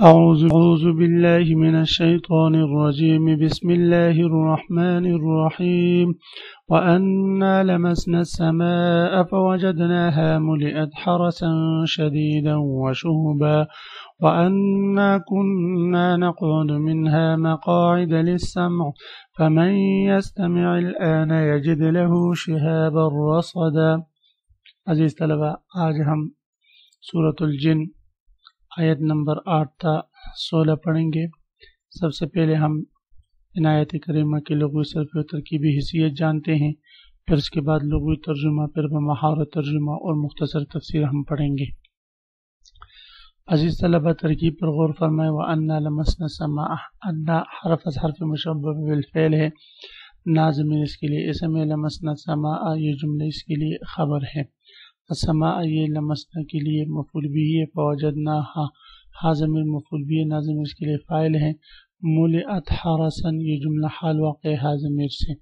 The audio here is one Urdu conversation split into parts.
أعوذ بالله من الشيطان الرجيم. بسم الله الرحمن الرحيم. وأنا لمسنا السماء فوجدناها ملئت حرسا شديدا وشهبا وأنا كنا نقعد منها مقاعد للسمع فمن يستمع الآن يجد له شهابا رصدا. عزیز طلبہ، آج ہم سورۃ الجن آیت نمبر 8 تا 16 پڑھیں گے۔ سب سے پہلے ہم آیت کریمہ کے لغوی صرف و ترکیبی حیثیت جانتے ہیں، پھر اس کے بعد لغوی ترجمہ، پھر بمحاور ترجمہ اور مختصر تفسیر ہم پڑھیں گے۔ عزیز طلبہ، ترکیب پر غور فرمائے۔ وَأَنَّا لَمَسْنَا السَّمَاءَ، انا حرف مشبہ بالفعل ہے، نازم اس کے لیے اسم ہے۔ لمسنا السماء یہ جملہ اس کے لیے خبر ہے۔ السماء یہ لمسنا کے لیے مفعول بھی ہے۔ فوجدناہا حاضم مفعول بھی ہے، نازم اس کے لیے فاعل ہے۔ ملئت حرسن یہ جملہ حال واقع حاضم سے۔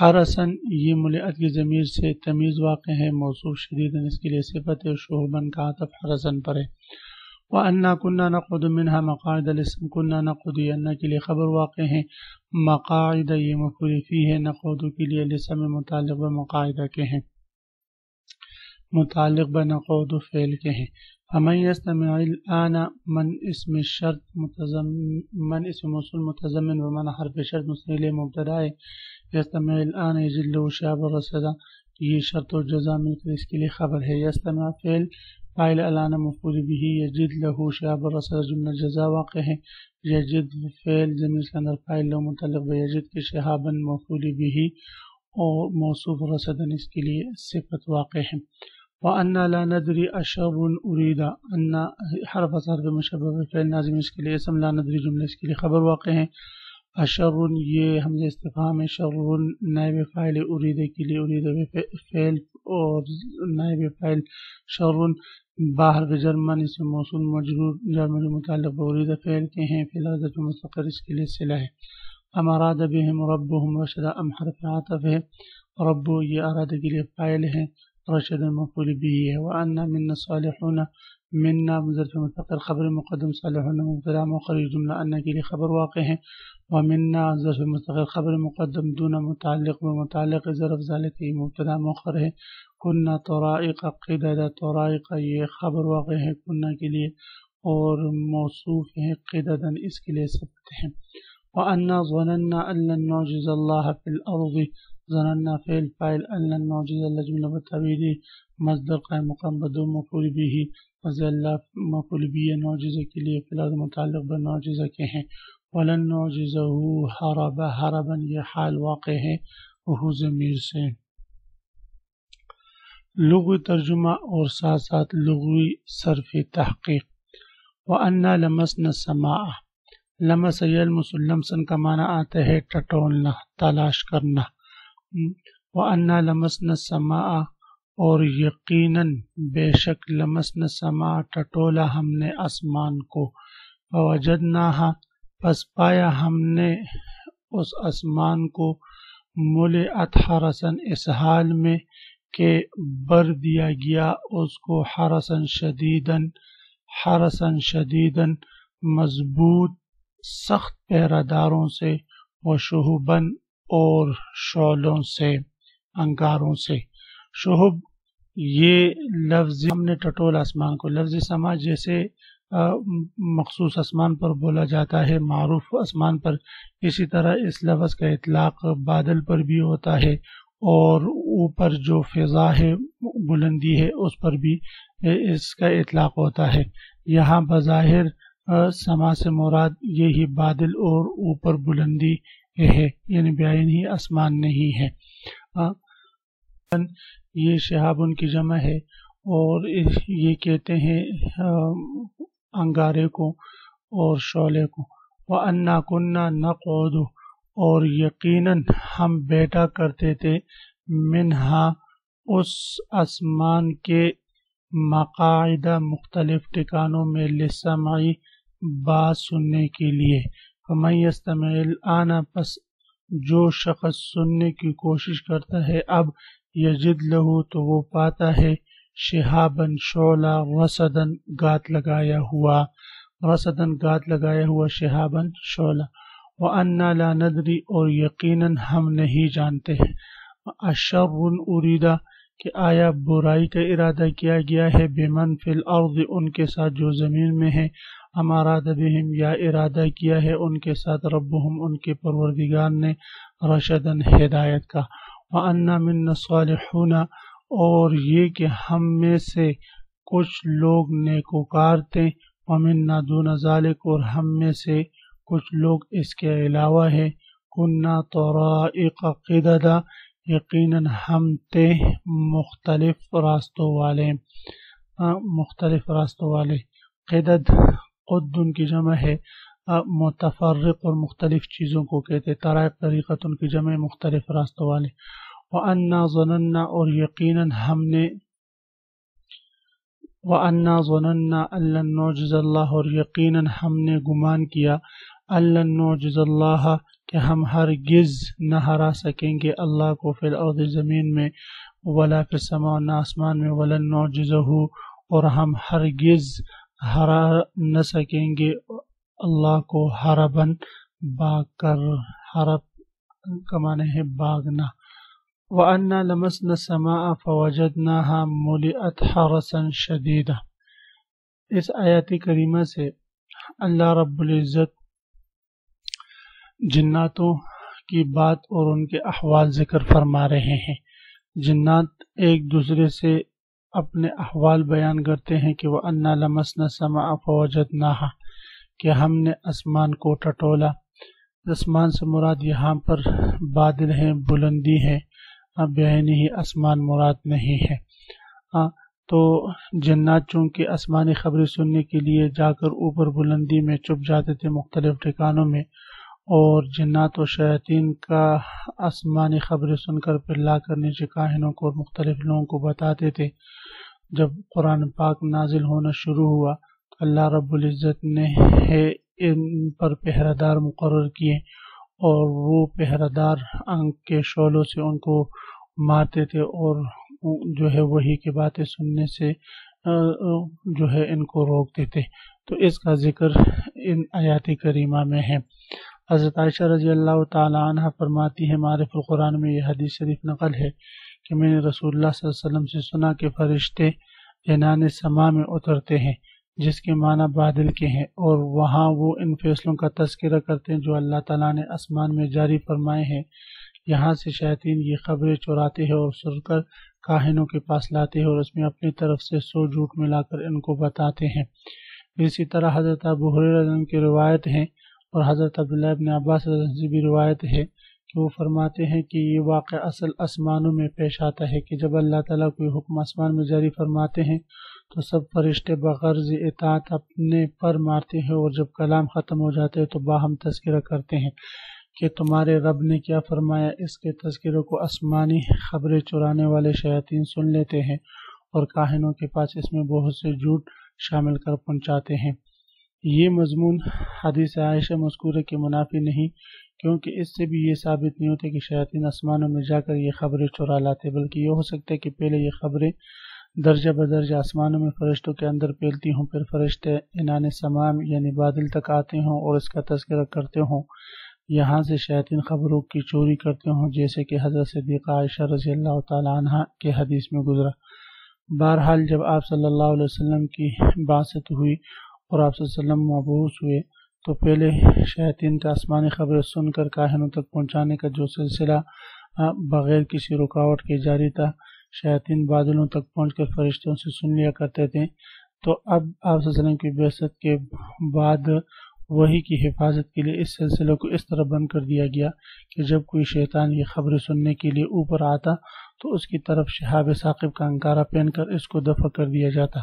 حرسن یہ ملئت کی ضمیر سے تمیز واقع ہے، موصوف شدیدن اس کے لیے صفت ہے، شہبن کا عطف حرسن پر ہے۔ وَأَنَّا كُنَّا نَقْعُدُ مِنْهَا مَقَاعِدَ لِلسَّمْعِ، كُنَّا نَقْعُدُ یہ انا کے لیے خبر واقع ہے، مقاعد یہ مفعول فی ہے، نقعد کے لیے لسم متعلق بمقاعدہ کے ہیں، متعلق بنقعد فعل کے ہیں۔ فمن يستمع الآن، من اسم شرط من اسم موصول متضمن ومن حرف شرط مستقل مبتدا ہے۔ یستمع الآن یجد له شهابا رصدا یہ شرط و جزا مل کر اس کے لیے خبر ہے۔ یستمع فعل فاعل الآن مفعول به، یجد له شهابا رصدا جملہ جزا واقع ہے۔ یجد فعل ضمیر کے اندر فاعل له متعلق بیجد کے شهابا مفعول به اور موصوف رصدا اس کے لیے صفت واقع ہے۔ وَأَنَّا لَا نَدْرِي أَشَرٌ أُرِيدَ، انا حرف مشبہ بالفعل نازم اس کے لیے اسم، لا ندری جملہ اس کے لیے خبر واقع ہے۔ اشر یہ حمزہ استفہام ہے، شر نائب فاعل ارید کے لیے، ارید فعل اور نائب فاعل شر باہر بجرمن اسم موصول مجرور جرمن متعلق بارید فعل کے ہیں، فی الارض مستقر اس کے لیے صلہ ہے۔ ام اراد بہم ربہم رشدا، ام حرف عاطف ہے، رب یہ اراد کے لیے فاعل ہے، رشد مفعول به ہے۔ وَأَنَّا مِنَّا الصَّالِحُونَ، مِنَّا ظرف مستقر خبر مقدم، صالحون مبتدا مؤخر جملہ انا کے لیے خبر واقع ہے۔ وَمِنَّا ظرف مستقر خبر مقدم دون متعلق بمتعلق ظرف ذالک یہ مبتدا مؤخر ہے۔ كُنَّا طَرَائِقَ قِدَدَ، طَرَائِقَ یہ خبر واقع ہے كُنَّا کے لیے اور موصوف ہے، قِدَدًا اس کے لیے صفت ہے۔ وَأَنَّا ظَنَنَّا أَن لَّن نُعْجِزَ اللَّهَ فِي الْأَرْضِ، ظننا فعل فاعل ان معجز اللہ جملہ بتعبیری مصدر قائم مقام بدو مفعول به، وز اللہ مفعول به معجزہ کے لیے فی الارض متعلق بمعجزہ کے ہیں۔ ولن نعجزہ حربا، حربا یہ حال واقع ہے وہ ضمیر سے۔ لغوی ترجمہ اور ساتھ ساتھ لغوی صرف تحقیق۔ وَأَنَّا لَمَسْنَا السَّمَاءَ، لمس یلمس لمسن کا معنی آتا ہے ٹٹولنا، تلاش کرنا۔ وَأَنَّا لَمَسْنَا السَّمَاءَ اور یقیناً بے شک لمسنا السماء ٹٹولا ہم نے آسمان کو، فوجدناہا پس پایا ہم نے اس آسمان کو، ملئت حرسن اس حال میں کہ بر دیا گیا اس کو، حرسن شدیدن مضبوط سخت پہرہ داروں سے، وشہبن اور شعلوں سے، انگاروں سے۔ شہب یہ لفظ ہم نے ٹٹول آسمان کو، لفظ سما جیسے مخصوص آسمان پر بولا جاتا ہے، معروف آسمان پر، اسی طرح اس لفظ کا اطلاق بادل پر بھی ہوتا ہے اور اوپر جو فضا ہے بلندی ہے اس پر بھی اس کا اطلاق ہوتا ہے۔ یہاں بظاہر سما سے مراد یہی بادل اور اوپر بلندی ہے، یعنی بعین ہی آسمان نہیں ہے۔ یہ شہاب ان کی جمع ہے اور یہ کہتے ہیں انگارے کو اور شعلے کو۔ وَأَنَّا كُنَّا نَقْعُدُ اور یقیناً ہم بیٹھا کرتے تھے، منہا اس آسمان کے، مقاعدہ مختلف ٹھکانوں میں، للسمعی بات سننے کے لیے۔ فَمَن يَسْتَمِعِ الْآنَ پس جو شخص سننے کی کوشش کرتا ہے اب، یجد لہو تو وہ پاتا ہے، شہابن شعلہ، رصدن گات لگایا ہوا، رصدن گات لگایا ہوا، شہابن شعلہ۔ وَأَنَّا لَا نَدْرِي اور یقیناً ہم نہیں جانتے ہیں، اشر اریدہ کہ آیا برائی کا ارادہ کیا گیا ہے، بمن فی الارض ان کے ساتھ جو زمین میں ہے، ام اراد بہم یا ارادہ کیا ہے ان کے ساتھ ربہم ان کے پروردگار نے، رشدن ہدایت کا۔ وَأَنَّا مِنَّا الصَّالِحُونَ اور یہ کہ ہم میں سے کچھ لوگ نیکوکار تھے، وَمِنَّا دُونَ ذَلِكَ اور ہم میں سے کچھ لوگ اس کے علاوہ ہے، کُنَّا طَرَائِقَ قِدَدًا یقیناً ہم تھے مختلف راستوں والے، مختلف راستوں والے۔ قدد قد کی جمع ہے، متفرق اور مختلف چیزوں کو کہتے، طرائق طریقت ان کی جمع مختلف راستوں والے۔ وَأَنَّا ظَنَنَّا اور یقیناً ہم نے، وَأَنَّا ظَنَنَّا أَن لَّن نُعْجِزَ اللَّهَ اور یقیناً ہم نے گمان کیا، أَن لَّن نُعْجِزَ اللَّهَ کہ ہم ہرگز نہ ہرا سکیں گے اللہ کو، فی الارض زمین میں، ولا فی السماء نہ آسمان میں، ولن نعجزہ اور ہم ہرگز ہرا نہ سکیں گے اللہ کو، حربن بھاگ کر، حرب کا معنی ہے بھاگنا۔ وَأَنَّا لَمَسْنَا السَّمَاءَ فَوَجَدْنَاهَا مُلِئَتْ حَرَسًا شَدِيدًا۔ اس آیت کریمہ سے اللہ رب العزت جناتوں کی بات اور ان کے احوال ذکر فرما رہے ہیں۔ جنات ایک دوسرے سے اپنے احوال بیان کرتے ہیں کہ وَأَنَّا لَمَسْنَا السَّمَاءَ فَوَجَدْنَاهَا کہ ہم نے آسمان کو ٹٹولا۔ آسمان سے مراد یہاں پر بادل ہیں، بلندی ہے، بعینہ ہی آسمان مراد نہیں ہے۔ تو جنات چونکہ آسمانی خبریں سننے کے لیے جا کر اوپر بلندی میں چھپ جاتے تھے مختلف ٹھکانوں میں، اور جنات و شیاطین کا آسمانی خبریں سن کر پھر لا کر نیچے کاہنوں کو اور مختلف لوگوں کو بتاتے تھے۔ جب قرآن پاک نازل ہونا شروع ہوا تو اللہ رب العزت نے ان پر پہرہ دار مقرر کیے، اور وہ پہرہ دار آنکھ کے شعلوں سے ان کو مارتے تھے، اور جو ہے وہی کی باتیں سننے سے جو ہے ان کو روکتے تھے۔ تو اس کا ذکر ان آیات کریمہ میں ہے۔ حضرت عائشہ رضی اللہ تعالی عنہ فرماتی ہے، معرف القرآن میں یہ حدیث شریف نقل ہے کہ میں نے رسول اللہ صلی اللہ علیہ وسلم سے سنا کہ فرشتے عنان سما میں اترتے ہیں، جس کے معنی بادل کے ہیں، اور وہاں وہ ان فیصلوں کا تذکرہ کرتے ہیں جو اللہ تعالیٰ نے آسمان میں جاری فرمائے ہیں۔ یہاں سے شیاطین یہ خبریں چراتے ہیں اور سن کر کاہنوں کے پاس لاتے ہیں، اور اس میں اپنی طرف سے 100 جھوٹ ملا کر ان کو بتاتے ہیں۔ اسی طرح حضرت ابو ہریرہ رضی اللہ عنہ کی روایت ہے، اور حضرت عبداللہ ابن عباس رضی اللہ عنہ سے بھی روایت ہے کہ وہ فرماتے ہیں کہ یہ واقعہ اصل آسمانوں میں پیش آتا ہے کہ جب اللہ تعالیٰ کوئی حکم آسمان میں جاری فرماتے ہیں تو سب فرشتے بغرض اطاعت اپنے پر مارتے ہیں، اور جب کلام ختم ہو جاتے ہیں تو باہم تذکرہ کرتے ہیں کہ تمہارے رب نے کیا فرمایا۔ اس کے تذکروں کو آسمانی خبریں چرانے والے شیاطین سن لیتے ہیں، اور کاہنوں کے پاس اس میں بہت سے جھوٹ شامل کر پہنچاتے ہیں۔ یہ مضمون حدیث عائشہ مذکورہ کے منافی نہیں، کیونکہ اس سے بھی یہ ثابت نہیں ہوتے کہ شیاطین آسمانوں میں جا کر یہ خبریں چرا لاتے، بلکہ یہ ہو سکتا ہے کہ پہلے یہ خبریں درجہ بدرجہ آسمانوں میں فرشتوں کے اندر پھیلتی ہوں، پھر فرشتے عنان سما یعنی بادل تک آتے ہوں اور اس کا تذکرہ کرتے ہوں، یہاں سے شیاطین خبروں کی چوری کرتے ہوں، جیسے کہ حضرت صدیقہ عائشہ رضی اللہ تعالی عنہ کے حدیث میں گزرا۔ بہرحال جب آپ صلی اللہ علیہ وسلم کی بعثت ہوئی اور آپ صلی اللہ علیہ وسلم مبعوث ہوئے تو پہلے شیاطین کا آسمانی خبریں سن کر کاہنوں تک پہنچانے کا جو سلسلہ بغیر کسی رکاوٹ کے جاری تھا، شیاطین بادلوں تک پہنچ کر فرشتوں سے سن لیا کرتے تھے۔ تو اب آپ صلی اللہ علیہ وسلم کی بعثت کے بعد وحی کی حفاظت کے لیے اس سلسلے کو اس طرح بند کر دیا گیا کہ جب کوئی شیطان یہ خبریں سننے کے لیے اوپر آتا تو اس کی طرف شہاب ثاقب کا انکارہ پہن کر اس کو دفع کر دیا جاتا۔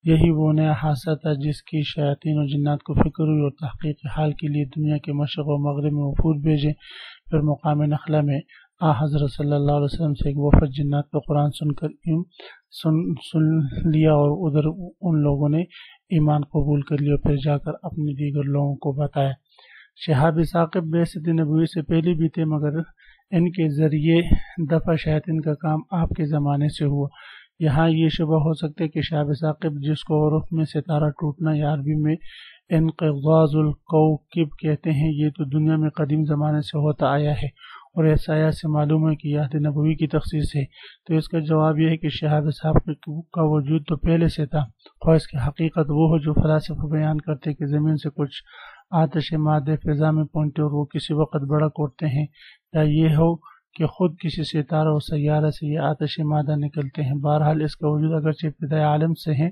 یہی وہ نیا حادثہ تھا جس کی شیاطین و جنات کو فکر ہوئی، اور تحقیق حال کے لیے دنیا کے مشرق و مغرب میں وفود بھیجے۔ پھر مقام نخلہ میں حضرت صلی اللہ علیہ وسلم سے ایک وفد جنات کا قرآن سن کر سن لیا، اور ادھر ان لوگوں نے ایمان قبول کر لیا، پھر جا کر اپنے دیگر لوگوں کو بتایا۔ شہاب ثاقب بعثت نبوی سے پہلے بھی تھے، مگر ان کے ذریعے دفع شیاطین کا کام آپ کے زمانے سے ہوا، یہاں یہ شبہ ہو سکتا ہے کہ شہاب ثاقب جس کو عرف میں ستارہ ٹوٹنا یا عربی میں انقضاض الکوکب کہتے ہیں، یہ تو دنیا میں قدیم زمانے سے ہوتا آیا ہے، اور ایسا آیات سے معلوم ہے کہ یہ عہد نبوی کی تخصیص ہے۔ تو اس کا جواب یہ ہے کہ شہاب ثاقب کا وجود تو پہلے سے تھا، اور اس کی حقیقت وہ ہے جو فلاسفہ بیان کرتے کہ زمین سے کچھ آتش مادے فضا میں پہنچتے اور وہ کسی وقت بڑک اٹھتے ہیں، یا یہ ہو کہ خود کسی ستارہ اور سیارہ سے یہ آتش مادہ نکلتے ہیں۔ بہرحال اس کا وجود اگرچہ ابتدائی عالم سے ہے،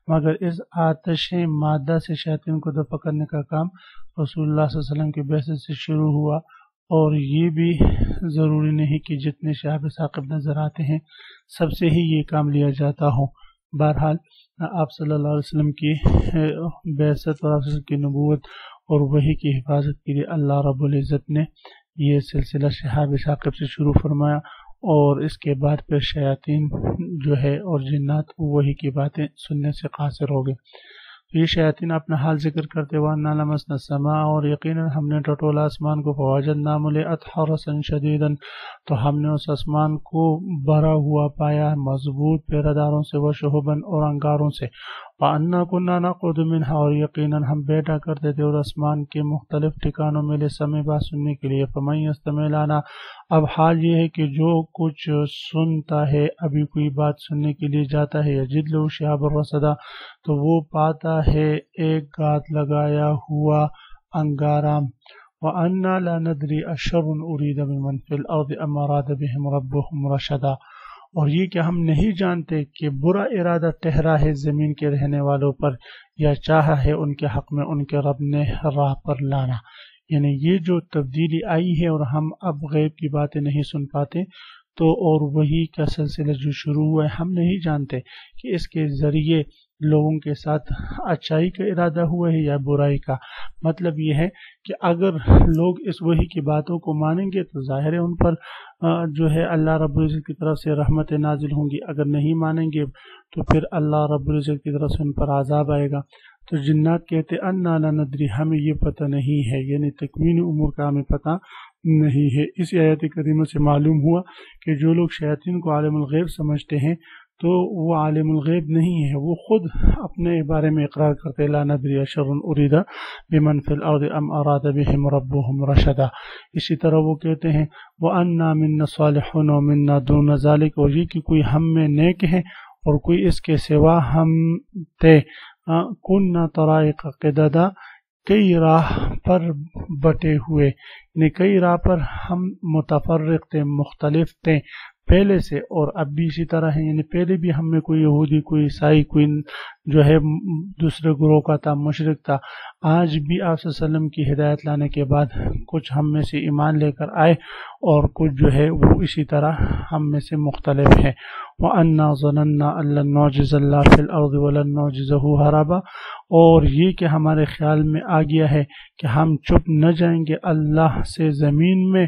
مگر اس آتش مادہ سے شیاطین کو دفع کرنے کا کام رسول اللہ صلی اللہ علیہ وسلم کی بعثت سے شروع ہوا، اور یہ بھی ضروری نہیں کہ جتنے شہاب ثاقب نظر آتے ہیں سب سے ہی یہ کام لیا جاتا ہو۔ بہرحال آپ صلی اللہ علیہ وسلم کی بعثت اور آپ کی نبوت اور وحی کی حفاظت کے لیے اللہ رب العزت نے یہ سلسلہ شہاب ثاقب سے شروع فرمایا، اور اس کے بعد پھر شیاطین جو ہے اور جنات وہی کی باتیں سننے سے قاصر ہو گئے۔ یہ شیاطین اپنا حال ذکر کرتے وَأَنَّا لَمَسْنَا السَّمَاءَ، اور یقیناً ہم نے ٹٹولا آسمان کو فَوَجَدْنَا مُلِئَتْ حَرَسًا شَدِيدًا، تو ہم نے اس آسمان کو بھرا ہوا پایا مضبوط پیرہ داروں سے، وشہباً اور انگاروں سے، وَأَنَّا كُنَّا نَقْعُدُ مِنْهَا، اور یقیناً ہم بیٹھا کرتے تھے اور آسمان کے مختلف ٹھکانوں میں لِسَمْعِ بات سننے کے لیے۔ فَمَن يَسْتَمِعِ الْآنَ، اب حال یہ ہے کہ جو کچھ سنتا ہے ابھی کوئی بات سننے کے لیے جاتا ہے، یجد لہ شہابا رصدا، تو وہ پاتا ہے ایک گھات لگایا ہوا انگارہ۔ وَأَنَّا لَا نَدْرِي أَشَرٌ أُرِيدَ بِمَنْ فِي الْأَرْضِ أَمْ أَرَادَ بِهِمْ رَبُّهُمْ رَشَدًا، اور یہ کہ ہم نہیں جانتے کہ برا ارادہ ٹھہرا ہے زمین کے رہنے والوں پر یا چاہا ہے ان کے حق میں ان کے رب نے راہ پر لانا۔ یعنی یہ جو تبدیلی آئی ہے اور ہم اب غیب کی باتیں نہیں سن پاتے، تو اور وہی کا سلسلہ جو شروع ہوا ہے ہم نہیں جانتے کہ اس کے ذریعے لوگوں کے ساتھ اچائی کا ارادہ ہوا ہے یا برائی کا۔ مطلب یہ ہے کہ اگر لوگ اس وحی کی باتوں کو مانیں گے تو ظاہر ہے ان پر جو ہے اللہ رب العزت کی طرف سے رحمت نازل ہوں گی، اگر نہیں مانیں گے تو پھر اللہ رب العزت کی طرف سے ان پر عذاب آئے گا۔ تو جنات کہتے انا لا ندری، ہمیں یہ پتہ نہیں ہے، یعنی تکوین امور کا ہمیں پتہ نہیں ہے۔ اس آیت کریمہ سے معلوم ہوا کہ جو لوگ شیاطین کو عالم الغیب سمجھتے ہیں تو وہ عالم الغیب نہیں ہے، وہ خود اپنے بارے میں اقرار کرتے لا ندری اشر ارید بمن فی الارض ام اراد بهم ربهم رشدا۔ اسی طرح وہ کہتے ہیں وانا منا صالحون ومنا دون ذلك، اور یہ کہ کوئی ہم میں نیک ہیں اور کوئی اس کے سوا ہم تھے۔ کننا طرائق قددا، کئی راہ پر بٹے ہوئے، یعنی کئی راہ پر ہم متفرق تھے، مختلف تھے پہلے سے، اور اب بھی اسی طرح ہے، یعنی پہلے بھی ہم میں کوئی یہودی، کوئی عیسائی، کوئی جو ہے دوسرے گروہ کا تھا، مشرک تھا۔ آج بھی آپ صلی اللہ علیہ وسلم کی ہدایت لانے کے بعد کچھ ہم میں سے ایمان لے کر آئے اور کچھ جو ہے وہ اسی طرح ہم میں سے مختلف ہیں۔ وَأَنَّا ظَنَنَّا أَن لَّن نُّعْجِزَ اللَّهَ فِي الْأَرْضِ وَلَن نُّعْجِزَهُ هَرَبًا، اور یہ کہ ہمارے خیال میں آ گیا ہے کہ ہم چپ نہ جائیں گے اللہ سے زمین میں،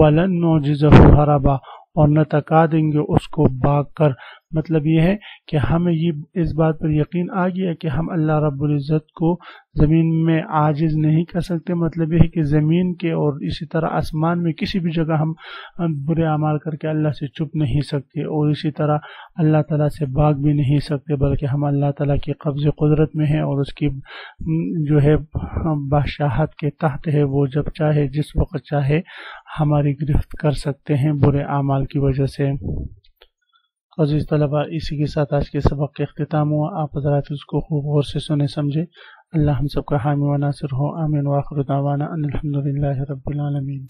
وَلَن نُّعْجِزَهُ هَرَبًا، اور نہ تکا دیں گے اس کو بھاگ کر۔ مطلب یہ ہے کہ ہمیں یہ اس بات پر یقین آ گیا کہ ہم اللہ رب العزت کو زمین میں عاجز نہیں کر سکتے۔ مطلب یہ ہے کہ زمین کے اور اسی طرح آسمان میں کسی بھی جگہ ہم برے اعمال کر کے اللہ سے چھپ نہیں سکتے، اور اسی طرح اللہ تعالیٰ سے بھاگ بھی نہیں سکتے، بلکہ ہم اللہ تعالیٰ کی قبض قدرت میں ہیں اور اس کی جو ہے بادشاہت کے تحت ہے۔ وہ جب چاہے جس وقت چاہے ہماری گرفت کر سکتے ہیں برے اعمال کی وجہ سے۔ عزیز طلبہ، اسی کے ساتھ آج کے سبق کا اختتام ہوا۔ آپ حضرات اس کو خوب غور سے سنے سمجھے۔ اللہ ہم سب کا حامی و ناصر ہو، آمین۔ وآخر دعوانا ان الحمدللہ رب العالمین۔